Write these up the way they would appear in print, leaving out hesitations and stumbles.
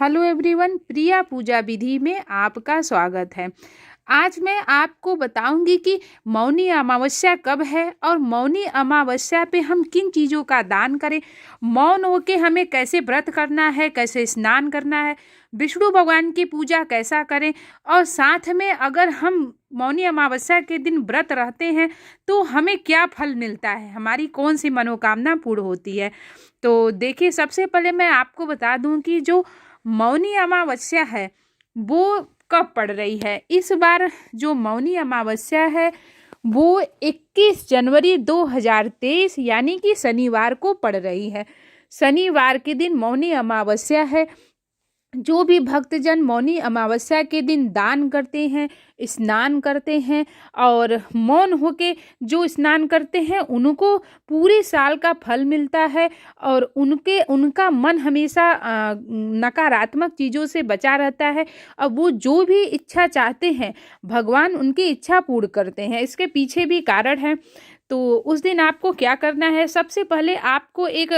Hello everyone, प्रिया पूजा विधि में आपका स्वागत है। आज मैं आपको बताऊंगी कि मौनी अमावस्या कब है और मौनी अमावस्या पे हम किन चीज़ों का दान करें, मौन होके हमें कैसे व्रत करना है, कैसे स्नान करना है, विष्णु भगवान की पूजा कैसा करें, और साथ में अगर हम मौनी अमावस्या के दिन व्रत रहते हैं तो हमें क्या फल मिलता है, हमारी कौन सी मनोकामना पूर्ण होती है। तो देखिए, सबसे पहले मैं आपको बता दूं कि जो मौनी अमावस्या है वो कब पड़ रही है। इस बार जो मौनी अमावस्या है वो 21 जनवरी 2023 यानी कि शनिवार को पड़ रही है। शनिवार के दिन मौनी अमावस्या है। जो भी भक्तजन मौनी अमावस्या के दिन दान करते हैं, स्नान करते हैं और मौन होके जो स्नान करते हैं उनको पूरे साल का फल मिलता है और उनका मन हमेशा नकारात्मक चीज़ों से बचा रहता है। अब वो जो भी इच्छा चाहते हैं भगवान उनकी इच्छा पूर्ण करते हैं। इसके पीछे भी कारण है। तो उस दिन आपको क्या करना है, सबसे पहले आपको एक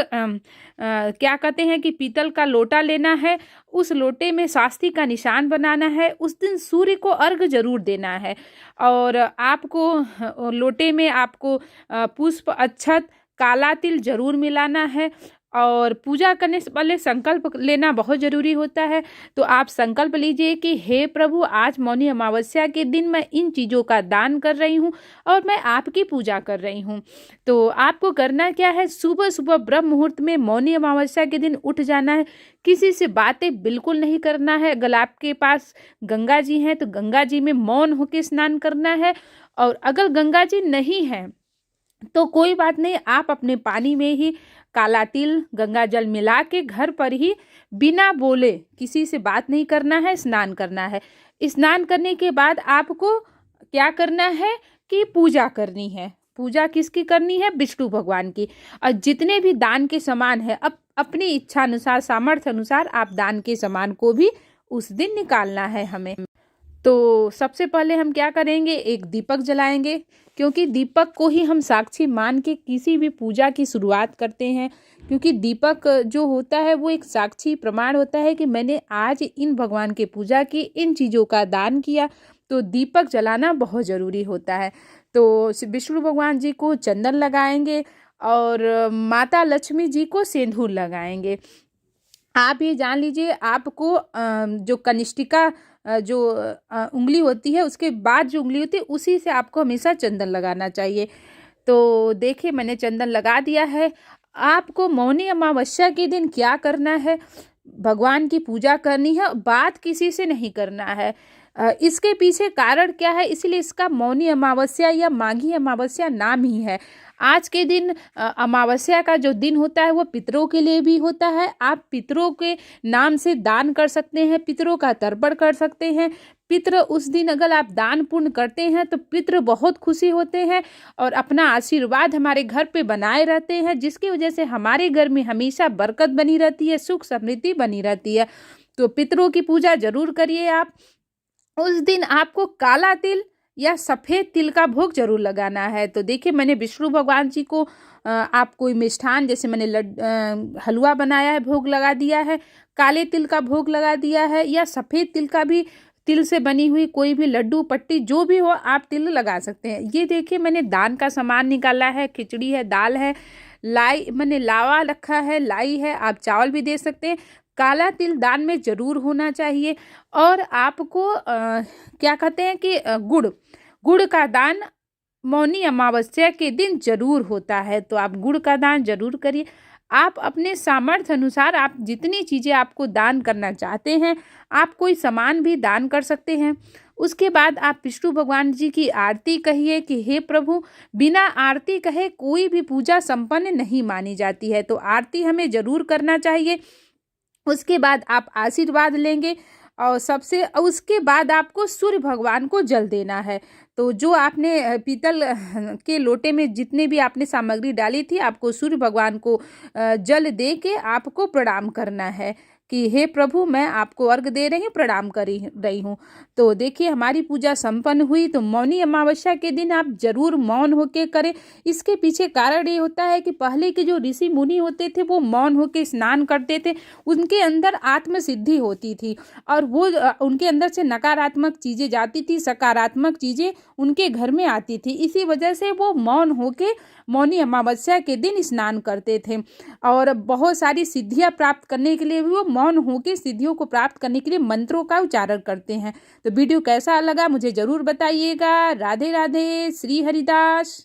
क्या कहते हैं कि पीतल का लोटा लेना है। उस लोटे में स्वास्तिक का निशान बनाना है। उस दिन सूर्य को अर्घ जरूर देना है और आपको लोटे में आपको पुष्प, अक्षत, काला तिल जरूर मिलाना है। और पूजा करने से पहले संकल्प लेना बहुत ज़रूरी होता है। तो आप संकल्प लीजिए कि हे प्रभु, आज मौनी अमावस्या के दिन मैं इन चीज़ों का दान कर रही हूँ और मैं आपकी पूजा कर रही हूँ। तो आपको करना क्या है, सुबह सुबह ब्रह्म मुहूर्त में मौनी अमावस्या के दिन उठ जाना है। किसी से बातें बिल्कुल नहीं करना है। अगर आपके पास गंगा जी हैं तो गंगा जी में मौन होकर स्नान करना है, और अगर गंगा जी नहीं है तो कोई बात नहीं, आप अपने पानी में ही काला तिल, गंगा जल मिला के घर पर ही बिना बोले, किसी से बात नहीं करना है, स्नान करना है। स्नान करने के बाद आपको क्या करना है कि पूजा करनी है। पूजा किसकी करनी है? विष्णु भगवान की। और जितने भी दान के सामान है, अब अपनी इच्छा अनुसार, सामर्थ्य अनुसार आप दान के सामान को भी उस दिन निकालना है हमें। तो सबसे पहले हम क्या करेंगे, एक दीपक जलाएंगे, क्योंकि दीपक को ही हम साक्षी मान के किसी भी पूजा की शुरुआत करते हैं। क्योंकि दीपक जो होता है वो एक साक्षी प्रमाण होता है कि मैंने आज इन भगवान की पूजा की, इन चीज़ों का दान किया। तो दीपक जलाना बहुत ज़रूरी होता है। तो विष्णु भगवान जी को चंदन लगाएंगे और माता लक्ष्मी जी को सिंदूर लगाएंगे। आप ये जान लीजिए, आपको जो कनिष्ठिका जो उंगली होती है, उसके बाद जो उंगली होती है उसी से आपको हमेशा चंदन लगाना चाहिए। तो देखिए, मैंने चंदन लगा दिया है। आपको मौनी अमावस्या के दिन क्या करना है, भगवान की पूजा करनी है, बात किसी से नहीं करना है। इसके पीछे कारण क्या है, इसलिए इसका मौनी अमावस्या या माघी अमावस्या नाम ही है। आज के दिन अमावस्या का जो दिन होता है वो पितरों के लिए भी होता है। आप पितरों के नाम से दान कर सकते हैं, पितरों का तर्पण कर सकते हैं। पितृ उस दिन अगर आप दान पुण्य करते हैं तो पितृ बहुत खुशी होते हैं और अपना आशीर्वाद हमारे घर पे बनाए रहते हैं, जिसकी वजह से हमारे घर में हमेशा बरकत बनी रहती है, सुख समृद्धि बनी रहती है। तो पितरों की पूजा जरूर करिए आप। उस दिन आपको काला तिल या सफ़ेद तिल का भोग जरूर लगाना है। तो देखिए, मैंने विष्णु भगवान जी को आप कोई मिष्ठान, जैसे मैंने हलवा बनाया है, भोग लगा दिया है, काले तिल का भोग लगा दिया है, या सफ़ेद तिल का भी, तिल से बनी हुई कोई भी लड्डू, पट्टी, जो भी हो आप तिल लगा सकते हैं। ये देखिए, मैंने दान का सामान निकाला है, खिचड़ी है, दाल है, लाई, मैंने लावा रखा है, लाई है, आप चावल भी दे सकते हैं। काला तिल दान में जरूर होना चाहिए। और आपको क्या कहते हैं कि गुड़ का दान मौनी अमावस्या के दिन जरूर होता है। तो आप गुड़ का दान जरूर करिए। आप अपने सामर्थ्य अनुसार आप जितनी चीज़ें आपको दान करना चाहते हैं, आप कोई सामान भी दान कर सकते हैं। उसके बाद आप विष्णु भगवान जी की आरती कहिए कि हे प्रभु, बिना आरती कहे कोई भी पूजा संपन्न नहीं मानी जाती है। तो आरती हमें जरूर करना चाहिए। उसके बाद आप आशीर्वाद लेंगे और उसके बाद आपको सूर्य भगवान को जल देना है। तो जो आपने पीतल के लोटे में जितने भी आपने सामग्री डाली थी, आपको सूर्य भगवान को जल दे के आपको प्रणाम करना है कि हे प्रभु, मैं आपको अर्घ दे रही हूँ, प्रणाम कर रही हूँ। तो देखिए हमारी पूजा संपन्न हुई। तो मौनी अमावस्या के दिन आप जरूर मौन होके करें। इसके पीछे कारण ये होता है कि पहले के जो ऋषि मुनि होते थे वो मौन होके स्नान करते थे, उनके अंदर आत्म सिद्धि होती थी और वो उनके अंदर से नकारात्मक चीजें जाती थी, सकारात्मक चीजें उनके घर में आती थी। इसी वजह से वो मौन होके मौनी अमावस्या के दिन स्नान करते थे और बहुत सारी सिद्धियां प्राप्त करने के लिए भी वो मौन होके सिद्धियों को प्राप्त करने के लिए मंत्रों का उच्चारण करते हैं। तो वीडियो कैसा लगा मुझे जरूर बताइएगा। राधे राधे, श्री हरिदास।